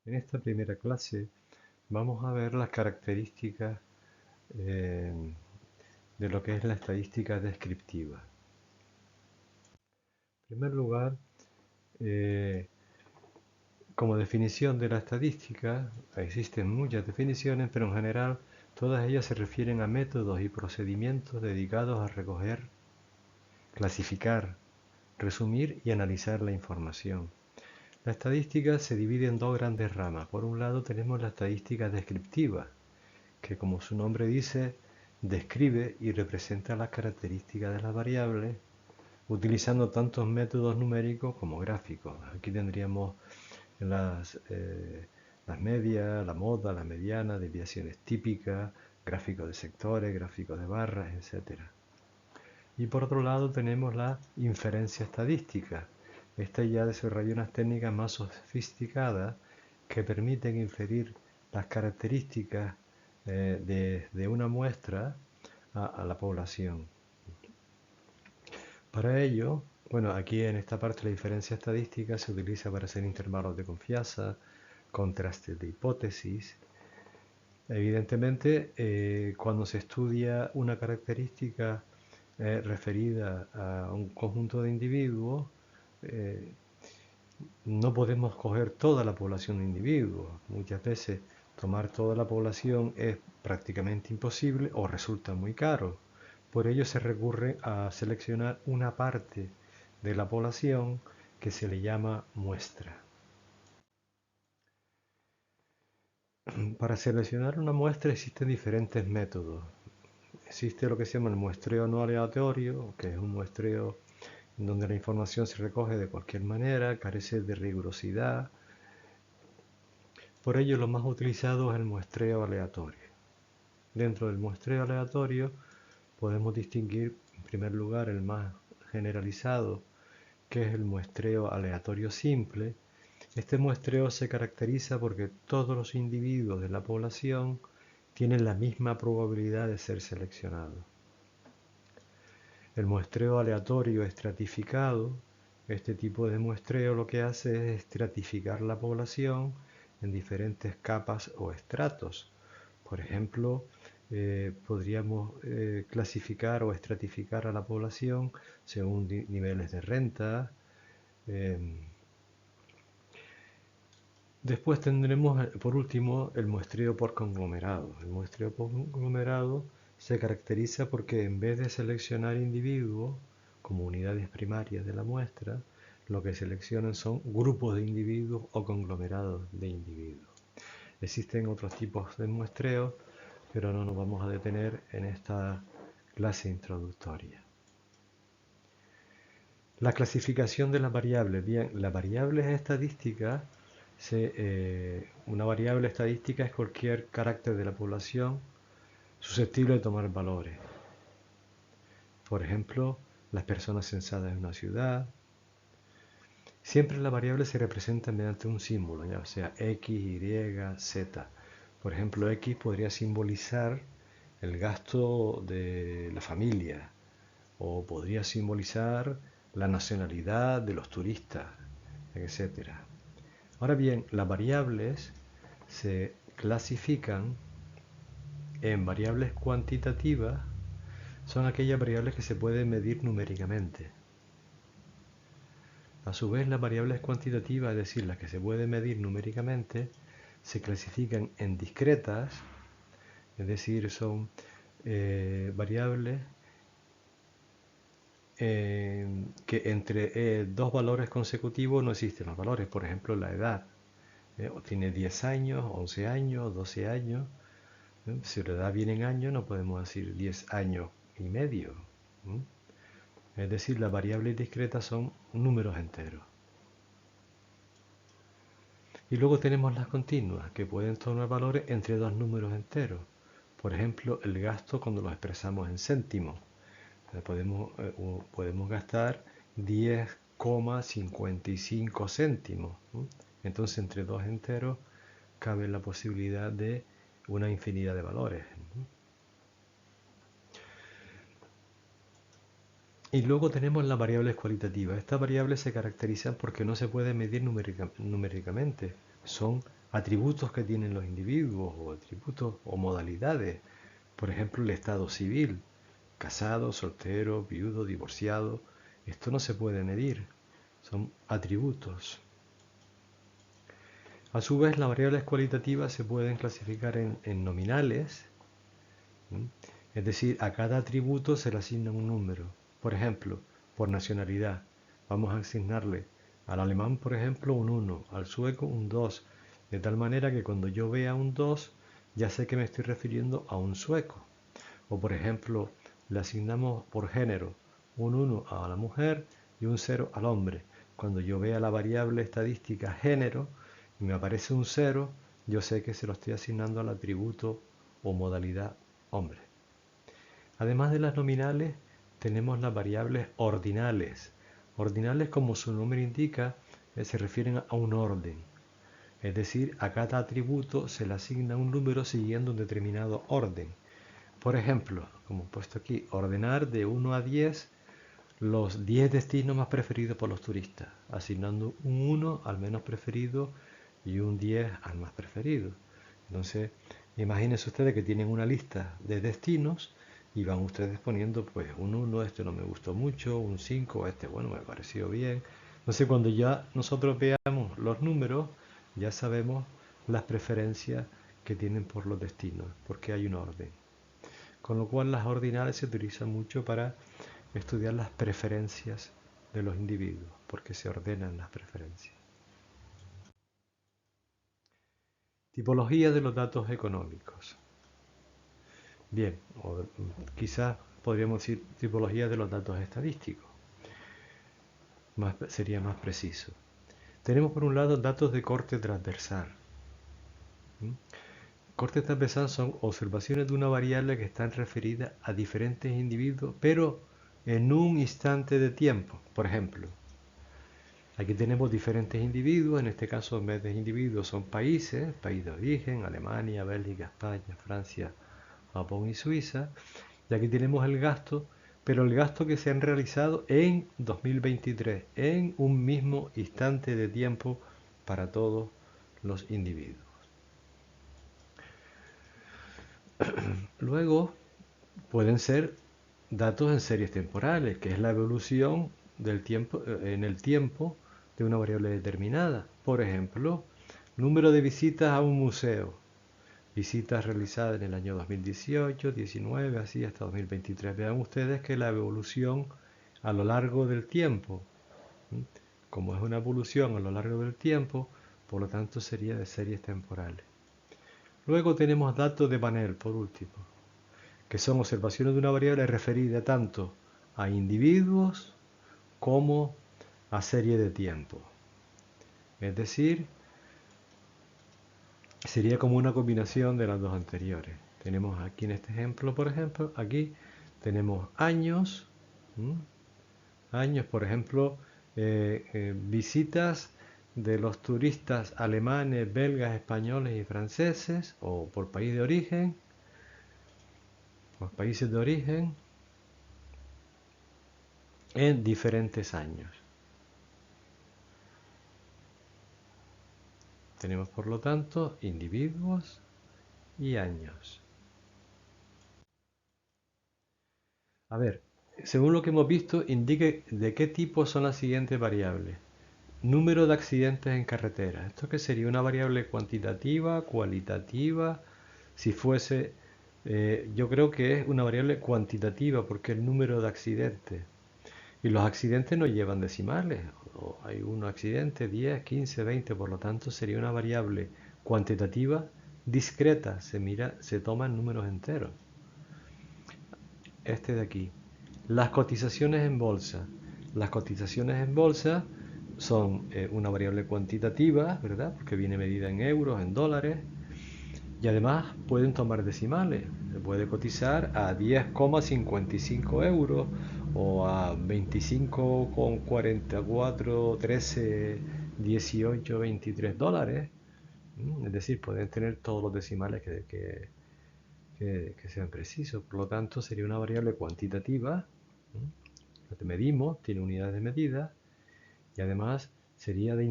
En esta primera clase vamos a ver las características eh, de lo que es la estadística descriptiva. En primer lugar, eh, como definición de la estadística, existen muchas definiciones, pero en general todas ellas se refieren a métodos y procedimientos dedicados a recoger, clasificar, resumir y analizar la información. La estadística se divide en dos grandes ramas. Por un lado tenemos la estadística descriptiva, que como su nombre dice, describe y representa las características de las variables utilizando tantos métodos numéricos como gráficos. Aquí tendríamos las medias, la moda, la mediana, desviaciones típicas, gráficos de sectores, gráficos de barras, etc. Y por otro lado tenemos la inferencia estadística. Esta ya desarrolla unas técnicas más sofisticadas que permiten inferir las características de una muestra a la población. Para ello, bueno, aquí en esta parte la diferencia estadística se utiliza para hacer intervalos de confianza, contrastes de hipótesis. Evidentemente, cuando se estudia una característica referida a un conjunto de individuos, eh, no podemos coger toda la población de individuos. Muchas veces tomar toda la población es prácticamente imposible o resulta muy caro. Por ello se recurre a seleccionar una parte de la población que se le llama muestra. Para seleccionar una muestra existen diferentes métodos. Existe lo que se llama el muestreo no aleatorio, que es un muestreo en donde la información se recoge de cualquier manera, carece de rigurosidad. Por ello, lo más utilizado es el muestreo aleatorio. Dentro del muestreo aleatorio podemos distinguir, en primer lugar, el más generalizado, que es el muestreo aleatorio simple. Este muestreo se caracteriza porque todos los individuos de la población tienen la misma probabilidad de ser seleccionados. El muestreo aleatorio estratificado, este tipo de muestreo lo que hace es estratificar la población en diferentes capas o estratos. Por ejemplo, podríamos clasificar o estratificar a la población según niveles de renta. Después tendremos, por último, el muestreo por conglomerado. El muestreo por conglomerado se caracteriza porque en vez de seleccionar individuos como unidades primarias de la muestra, lo que seleccionan son grupos de individuos o conglomerados de individuos. Existen otros tipos de muestreo, pero no nos vamos a detener en esta clase introductoria. La clasificación de las variables. Bien, las variables estadísticas, una variable estadística es cualquier carácter de la población susceptible de tomar valores. Por ejemplo, las personas censadas en una ciudad. Siempre la variable se representa mediante un símbolo, ya sea X, Y, Z. Por ejemplo, X podría simbolizar el gasto de la familia o podría simbolizar la nacionalidad de los turistas, etc. Ahora bien, las variables se clasifican en variables cuantitativas, son aquellas variables que se pueden medir numéricamente. A su vez, las variables cuantitativas, es decir, las que se pueden medir numéricamente, se clasifican en discretas, es decir, son variables que entre dos valores consecutivos no existen los valores. Por ejemplo, la edad. Tiene 10 años, 11 años, 12 años. Si la edad viene en años, no podemos decir 10 años y medio. Es decir, las variables discretas son números enteros. Y luego tenemos las continuas, que pueden tomar valores entre dos números enteros. Por ejemplo, el gasto cuando lo expresamos en céntimos. Podemos gastar 10,55 céntimos. Entonces, entre dos enteros cabe la posibilidad de una infinidad de valores. Y luego tenemos las variables cualitativas. Estas variables se caracterizan porque no se pueden medir numéricamente. son atributos que tienen los individuos o atributos o modalidades. Por ejemplo, el estado civil, casado, soltero, viudo, divorciado. Esto no se puede medir, son atributos. A su vez, las variables cualitativas se pueden clasificar en nominales, ¿m? Es decir, a cada atributo se le asigna un número. Por ejemplo, por nacionalidad, vamos a asignarle al alemán, por ejemplo, un 1, al sueco un 2, de tal manera que cuando yo vea un 2, ya sé que me estoy refiriendo a un sueco. O por ejemplo, le asignamos por género un 1 a la mujer y un 0 al hombre. Cuando yo vea la variable estadística género y me aparece un 0, yo sé que se lo estoy asignando al atributo o modalidad hombre. Además de las nominales, tenemos las variables ordinales. Ordinales, como su nombre indica, se refieren a un orden. Es decir, a cada atributo se le asigna un número siguiendo un determinado orden. Por ejemplo, como he puesto aquí, ordenar de 1 a 10 los 10 destinos más preferidos por los turistas, asignando un 1 al menos preferido y un 10 al más preferido. Entonces, imagínense ustedes que tienen una lista de destinos y van ustedes poniendo pues un 1, este no me gustó mucho, un 5, este bueno, me pareció bien. Entonces, cuando ya nosotros veamos los números, ya sabemos las preferencias que tienen por los destinos, porque hay un orden. Con lo cual las ordinales se utilizan mucho para estudiar las preferencias de los individuos, porque se ordenan las preferencias. Tipología de los datos económicos. Bien, o quizás podríamos decir tipología de los datos estadísticos. Sería más preciso. Tenemos por un lado datos de corte transversal. Corte transversal son observaciones de una variable que están referidas a diferentes individuos, pero en un instante de tiempo. Por ejemplo, aquí tenemos diferentes individuos, en este caso en vez de individuos son países, país de origen, Alemania, Bélgica, España, Francia, Japón y Suiza. Y aquí tenemos el gasto, pero el gasto que se han realizado en 2023, en un mismo instante de tiempo para todos los individuos. Luego pueden ser datos en series temporales, que es la evolución del tiempo, en el tiempo de una variable determinada. Por ejemplo, número de visitas a un museo. Visitas realizadas en el año 2018, 19, así hasta 2023. Vean ustedes que la evolución a lo largo del tiempo, como es una evolución a lo largo del tiempo, por lo tanto sería de series temporales. Luego tenemos datos de panel, por último, que son observaciones de una variable referida tanto a individuos como a serie de tiempo. Es decir, sería como una combinación de las dos anteriores. Tenemos aquí en este ejemplo, por ejemplo, aquí tenemos años, años, por ejemplo, visitas de los turistas alemanes, belgas, españoles y franceses, o por país de origen, por países de origen, en diferentes años. Tenemos, por lo tanto, individuos y años. A ver, según lo que hemos visto, indique de qué tipo son las siguientes variables. Número de accidentes en carretera. ¿Esto qué sería? ¿Una variable cuantitativa, cualitativa? Si fuese, yo creo que es una variable cuantitativa porque el número de accidentes. Y los accidentes no llevan decimales. Hay unos accidentes, 10, 15, 20, por lo tanto sería una variable cuantitativa discreta. Se toman números enteros. Este de aquí. Las cotizaciones en bolsa. Las cotizaciones en bolsa son una variable cuantitativa, ¿verdad? Porque viene medida en euros, en dólares. Y además pueden tomar decimales. Se puede cotizar a 10,55 euros o a 25,44, 13, 18, 23 dólares. Es decir, pueden tener todos los decimales que sean precisos. Por lo tanto, sería una variable cuantitativa. Lo que medimos tiene unidades de medida y además sería de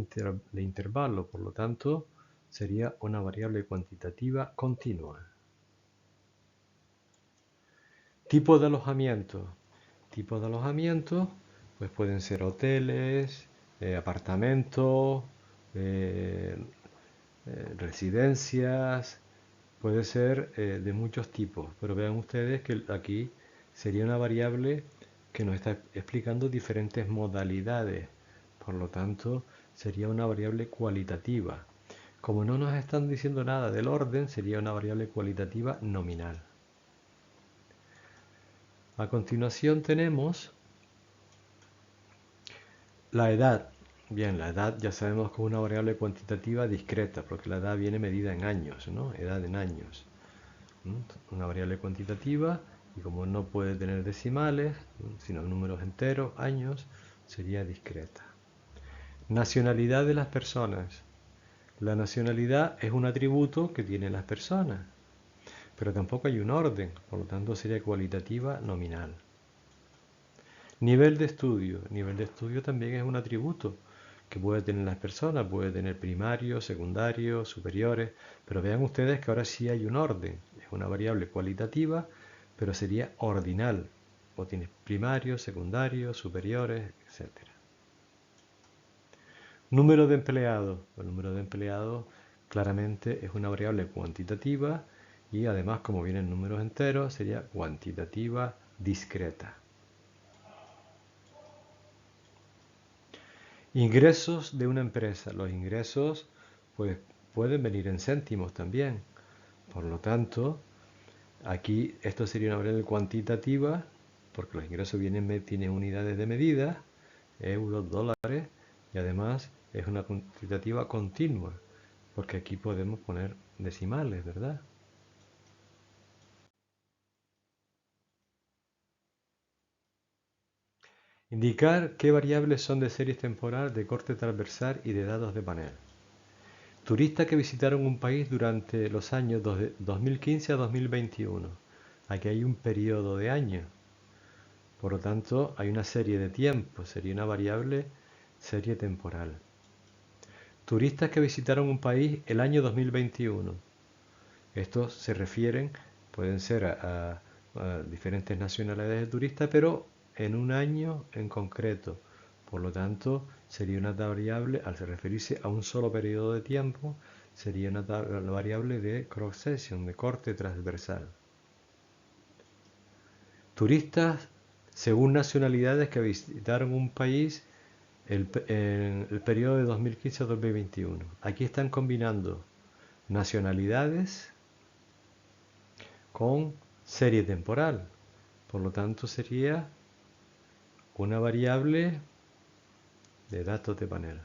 intervalo. Por lo tanto, sería una variable cuantitativa continua. Tipo de alojamiento. Tipos de alojamiento, pues pueden ser hoteles, apartamentos, residencias, puede ser de muchos tipos, pero vean ustedes que aquí sería una variable que nos está explicando diferentes modalidades, por lo tanto sería una variable cualitativa. Como no nos están diciendo nada del orden, sería una variable cualitativa nominal. A continuación tenemos la edad. Bien, la edad ya sabemos que es una variable cuantitativa discreta, porque la edad viene medida en años, ¿no? Edad en años. Una variable cuantitativa, y como no puede tener decimales, sino números enteros, años, sería discreta. Nacionalidad de las personas. La nacionalidad es un atributo que tienen las personas, pero tampoco hay un orden, por lo tanto sería cualitativa nominal. Nivel de estudio. Nivel de estudio también es un atributo que puede tener las personas, puede tener primarios, secundarios, superiores, pero vean ustedes que ahora sí hay un orden, es una variable cualitativa, pero sería ordinal, o tienes primarios, secundarios, superiores, etc. Número de empleados. El número de empleados claramente es una variable cuantitativa y además como vienen números enteros sería cuantitativa discreta. Ingresos de una empresa. Los ingresos pues, pueden venir en céntimos también. Por lo tanto, aquí esto sería una variable cuantitativa, porque los ingresos tienen unidades de medida, euros, dólares, y además es una cuantitativa continua, porque aquí podemos poner decimales, ¿verdad? Indicar qué variables son de series temporal, de corte transversal y de datos de panel. Turistas que visitaron un país durante los años 2015 a 2021. Aquí hay un periodo de años. Por lo tanto, hay una serie de tiempos. Sería una variable serie temporal. Turistas que visitaron un país el año 2021. Estos se refieren, pueden ser a diferentes nacionalidades de turistas, pero en un año en concreto. Por lo tanto, sería una variable, al referirse a un solo periodo de tiempo, sería una variable de cross-section, de corte transversal. Turistas según nacionalidades que visitaron un país en el periodo de 2015 a 2021. Aquí están combinando nacionalidades con serie temporal. Por lo tanto, sería una variable de datos de panel.